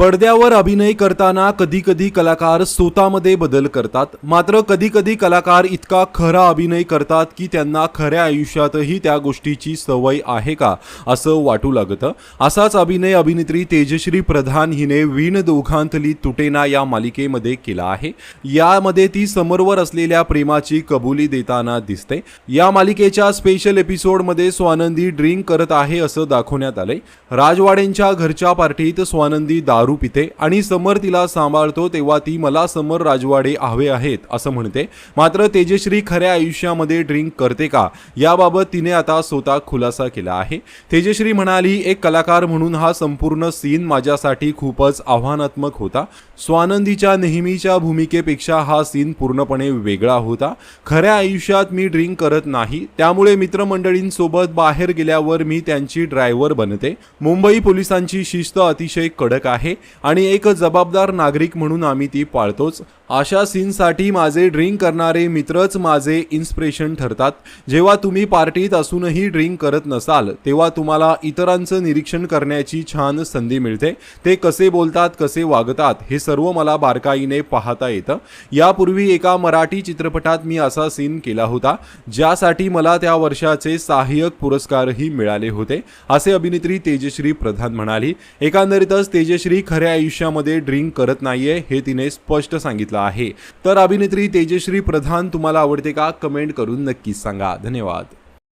पडद्यावर अभिनय करताना कधी कधी कलाकार स्वतःमध्ये बदल करतात, मात्र कधी कधी कलाकार इतका खरा अभिनय करतात की त्यांना खऱ्या आयुष्यातही त्या गोष्टीची सवय आहे का असं वाटू लागतं। असाच अभिनय अभिनेत्री तेजश्री प्रधान हिने विण दोघांतली तुटेना या मालिकेमध्ये केला आहे। यामध्ये ती समोरवर असलेल्या प्रेमाची कबुली देताना दिसते। या मालिकेच्या स्पेशल एपिसोडमध्ये स्वानंदी ड्रिंक करत आहे असं दाखवण्यात आलंय। राजवाडेंच्या घरच्या पार्टीत स्वानंदी दारू पिते आणि समर तिला सांभाळतो तेव्हा ती मला समर राजवाडे हवे आहेत असं म्हणते। मात्र तेजश्री खऱ्या आयुष्यामध्ये ड्रिंक करते का याबाबत तिने आता स्वतः खुलासा केला आहे। तेजश्री म्हणाली, एक कलाकार म्हणून हा संपूर्ण सीन माझ्यासाठी खूपच आव्हानात्मक होता। स्वानंदीच्या नेहमीच्या भूमिकेपेक्षा हा सीन पूर्णपणे वेगळा होता। खऱ्या आयुष्यात मी ड्रिंक करत नाही, त्यामुळे मित्रमंडळींसोबत बाहेर गेल्यावर मी त्यांची ड्रायव्हर बनते। मुंबई पोलिसांची शिस्त अतिशय कडक आहे आणि एक जबाबदार नागरिक म्हणून आम्ही ती पाळतोच। अशा सीनसाठी माझे ड्रिंक करणारे मित्रच माझे इन्स्पिरेशन ठरतात। जेव्हा तुम्ही पार्टीत असूनही ड्रिंक करत नसाल तेव्हा तुम्हाला इतरांचं निरीक्षण करण्याची छान संधी मिळते। ते कसे बोलतात, कसे वागतात हे सर्व मला बारकाईने पाहता येतं। यापूर्वी एका मराठी चित्रपटात मी असा सीन केला होता ज्यासाठी मला त्या वर्षाचे सहाय्यक पुरस्कारही मिळाले होते, असे अभिनेत्री तेजश्री प्रधान म्हणाली। एकंदरीतच तेजश्री खऱ्या आयुष्यामध्ये ड्रिंक करत नाहीये हे तिने स्पष्ट सांगितलं आहे। तर अभिनेत्री तेजश्री प्रधान तुम्हाला आवडते का? कमेंट करून नक्कीच सांगा। धन्यवाद।